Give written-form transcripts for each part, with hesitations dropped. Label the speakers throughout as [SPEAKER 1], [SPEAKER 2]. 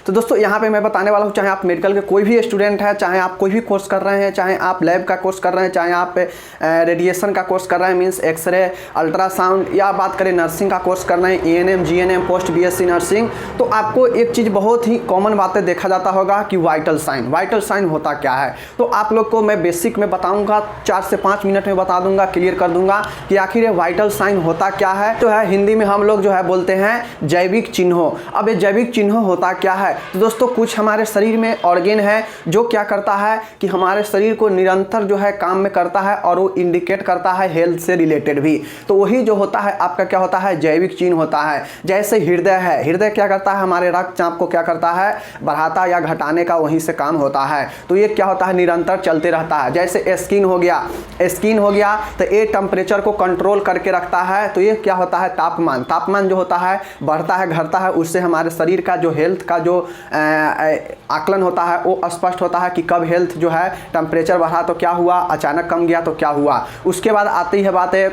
[SPEAKER 1] तो दोस्तों यहाँ पे मैं बताने वाला हूँ, चाहे आप मेडिकल के कोई भी स्टूडेंट है, चाहे आप कोई भी कोर्स कर रहे हैं, चाहे आप लैब का कोर्स कर रहे हैं, चाहे आप रेडिएशन का कोर्स कर रहे हैं, मीन्स एक्सरे, अल्ट्रासाउंड, या बात करें नर्सिंग का कोर्स कर रहे हैं, ANM, GNM, post BSc nursing, तो आपको एक चीज़ बहुत ही कॉमन बातें देखा जाता होगा कि वाइटल साइन। वाइटल साइन होता क्या है, तो आप लोग को मैं बेसिक में बताऊंगा, 4 से 5 मिनट में बता दूंगा, क्लियर कर दूंगा कि आखिर ये वाइटल साइन होता क्या है। तो है हिंदी में हम लोग जो है बोलते हैं जैविक चिन्हों। अब ये जैविक चिन्हों होता क्या है, तो दोस्तों कुछ हमारे शरीर में ऑर्गेन है जो क्या करता है कि हमारे शरीर को निरंतर जो है काम में करता है और वो इंडिकेट करता है हेल्थ से रिलेटेड भी। तो वही जो होता है आपका क्या होता है, जैविक चिन्ह होता है। जैसे हृदय है, हृदय क्या करता है, हमारे रक्तचाप को क्या करता है, बढ़ाता या घटाने का वहीं से काम होता है। तो ये क्या होता है, निरंतर चलते रहता है। जैसे स्किन हो गया, स्किन हो गया तो ये टेम्परेचर को कंट्रोल करके रखता है। तो ये क्या होता है, तापमान। तापमान जो होता है बढ़ता है घटता है, उससे हमारे शरीर का जो हेल्थ का जो आकलन होता है वो स्पष्ट होता है कि कब हेल्थ जो है टेम्परेचर बढ़ा तो क्या हुआ, अचानक कम गया तो क्या हुआ। उसके बाद आती है बातें,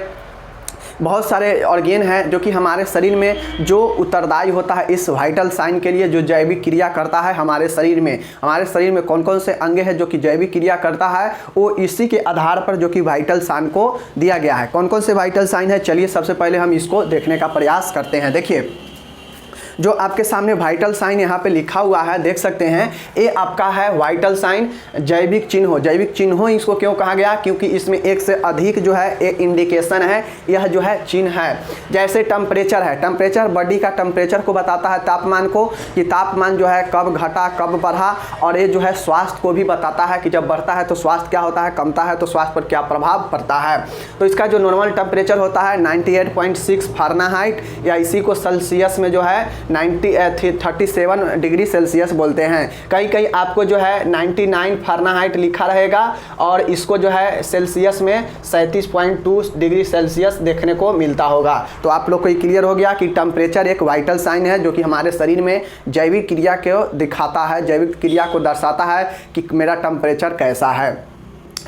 [SPEAKER 1] बहुत सारे ऑर्गेन हैं जो कि हमारे शरीर में जो उत्तरदायी होता है इस वाइटल साइन के लिए, जो जैविक क्रिया करता है हमारे शरीर में। हमारे शरीर में कौन कौन से अंग हैं जो कि जैविक क्रिया करता है, वो इसी के आधार पर जो कि वाइटल साइन को दिया गया है। कौन कौन से वाइटल साइन है, चलिए सबसे पहले हम इसको देखने का प्रयास करते हैं। देखिए जो आपके सामने वाइटल साइन यहाँ पे लिखा हुआ है, देख सकते हैं, ये आपका है वाइटल साइन, जैविक चिन्ह। जैविक चिन्ह इसको क्यों कहा गया, क्योंकि इसमें एक से अधिक जो है एक इंडिकेशन है, यह जो है चिन्ह है। जैसे टेम्परेचर है, टेम्परेचर बॉडी का टेम्परेचर को बताता है, तापमान को, कि तापमान जो है कब घटा कब बढ़ा। और ये जो है स्वास्थ्य को भी बताता है कि जब बढ़ता है तो स्वास्थ्य क्या होता है, कमता है तो स्वास्थ्य पर क्या प्रभाव पड़ता है। तो इसका जो नॉर्मल टेम्परेचर होता है 98.6 फ़ारेनहाइट, या इसी को सेल्सियस में जो है 37 डिग्री सेल्सियस बोलते हैं। कहीं कहीं आपको जो है 99 फ़ारेनहाइट लिखा रहेगा और इसको जो है सेल्सियस में 37.2 डिग्री सेल्सियस देखने को मिलता होगा। तो आप लोग को ये क्लियर हो गया कि टेम्परेचर एक वाइटल साइन है जो कि हमारे शरीर में जैविक क्रिया को दिखाता है, जैविक क्रिया को दर्शाता है कि मेरा टेम्परेचर कैसा है।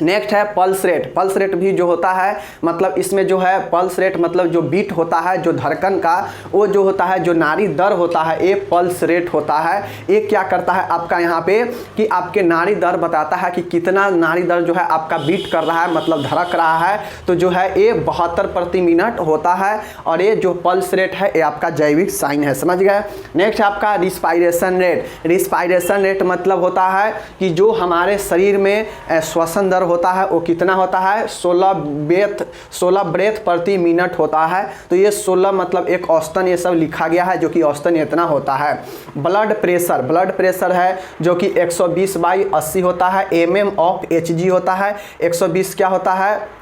[SPEAKER 1] नेक्स्ट है पल्स रेट। पल्स रेट भी जो होता है, मतलब इसमें जो है पल्स रेट मतलब जो बीट होता है, जो धड़कन का, वो जो होता है, जो नाड़ी दर होता है, ये पल्स रेट होता है। ये क्या करता है आपका यहाँ पे कि आपके नाड़ी दर बताता है कि कितना नाड़ी दर जो है आपका बीट कर रहा है, मतलब धड़क रहा है। तो जो है ये 72 प्रति मिनट होता है और ये जो पल्स रेट है ये आपका जैविक साइन है, समझ गए। नेक्स्ट आपका रिस्पायरेशन रेट। रिस्पायरेशन रेट मतलब होता है कि जो हमारे शरीर में श्वसन दर होता है वो कितना होता है, 16 ब्रेथ प्रति मिनट होता है। तो ये 16 मतलब एक औसतन ये सब लिखा गया है जो कि औसतन इतना होता है। ब्लड प्रेशर, ब्लड प्रेशर है जो कि 120/80 होता है, mm/Hg होता है। 120 क्या होता है,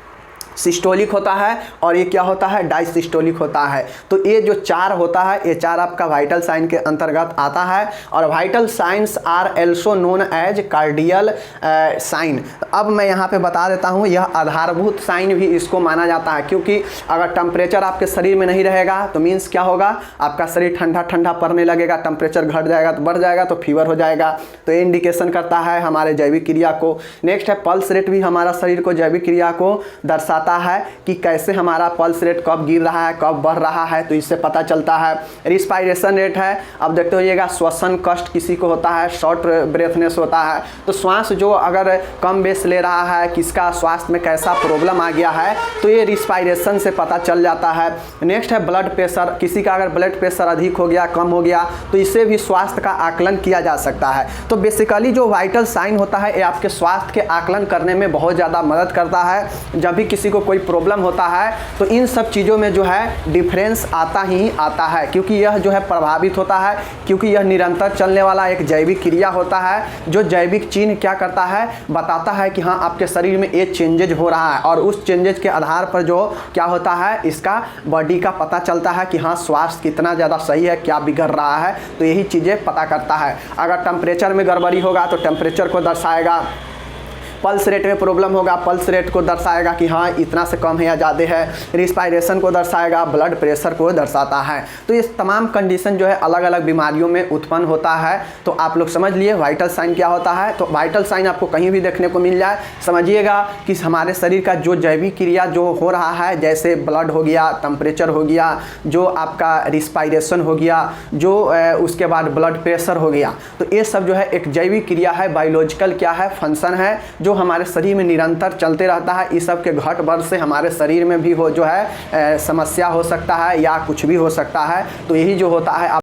[SPEAKER 1] सिस्टोलिक होता है, और ये क्या होता है, डायसिस्टोलिक होता है। तो ये जो 4 होता है, ये 4 आपका वाइटल साइन के अंतर्गत आता है। और vital signs are also known as cardinal sign. अब मैं यहाँ पे बता देता हूँ, यह आधारभूत साइन भी इसको माना जाता है, क्योंकि अगर टेम्परेचर आपके शरीर में नहीं रहेगा तो मीन्स क्या होगा, आपका शरीर ठंडा ठंडा पड़ने लगेगा, टेम्परेचर घट जाएगा तो बढ़ जाएगा तो फीवर हो जाएगा। तो ये इंडिकेशन करता है हमारे जैविक क्रिया को। नेक्स्ट है पल्स रेट, भी हमारा शरीर को जैविक क्रिया को दर्शाता है कि कैसे हमारा पल्स रेट कब गिर रहा है, कब बढ़ रहा है, तो इससे पता चलता है। रिस्पायरेशन रेट है, अब देखते होइएगा, श्वसन कष्ट किसी को होता है, शॉर्ट ब्रेथनेस होता है, तो श्वास जो अगर कम बेस ले रहा है, किसका स्वास्थ्य में कैसा प्रॉब्लम आ गया है, तो ये रिस्पायरेशन से पता चल जाता है। नेक्स्ट है ब्लड प्रेशर, किसी का अगर ब्लड प्रेशर अधिक हो गया, कम हो गया, तो इससे भी स्वास्थ्य का आकलन किया जा सकता है। तो बेसिकली जो वाइटल साइन होता है ये आपके स्वास्थ्य के आकलन करने में बहुत ज़्यादा मदद करता है। जब भी किसी को कोई प्रॉब्लम होता है तो इन सब चीज़ों में जो है डिफरेंस आता ही आता है, क्योंकि यह जो है प्रभावित होता है, क्योंकि यह निरंतर चलने वाला एक जैविक क्रिया होता है। जो जैविक चिन्ह क्या करता है, बताता है कि हाँ आपके शरीर में ये चेंजेज हो रहा है, और उस चेंजेज के आधार पर जो क्या होता है, इसका बॉडी का पता चलता है कि हाँ स्वास्थ्य कितना ज़्यादा सही है, क्या बिगड़ रहा है। तो यही चीज़ें पता करता है। अगर टेम्परेचर में गड़बड़ी होगा तो टेम्परेचर को दर्शाएगा, पल्स रेट में प्रॉब्लम होगा, पल्स रेट को दर्शाएगा कि हाँ इतना से कम है या ज़्यादा है। रिस्पायरेशन को दर्शाएगा, ब्लड प्रेशर को दर्शाता है। तो ये तमाम कंडीशन जो है अलग अलग बीमारियों में उत्पन्न होता है। तो आप लोग समझ लिए वाइटल साइन क्या होता है। तो वाइटल साइन आपको कहीं भी देखने को मिल जाए, समझिएगा कि हमारे शरीर का जो जैविक क्रिया जो हो रहा है, जैसे ब्लड हो गया, टेम्परेचर हो गया, जो आपका रिस्पायरेशन हो गया, जो उसके बाद ब्लड प्रेशर हो गया, तो ये सब जो है एक जैविक क्रिया है, बायोलॉजिकल क्या है, फंक्शन है, जो हमारे शरीर में निरंतर चलते रहता है। इस सब के घट बढ़ से हमारे शरीर में भी हो जो है समस्या हो सकता है या कुछ भी हो सकता है। तो यही जो होता है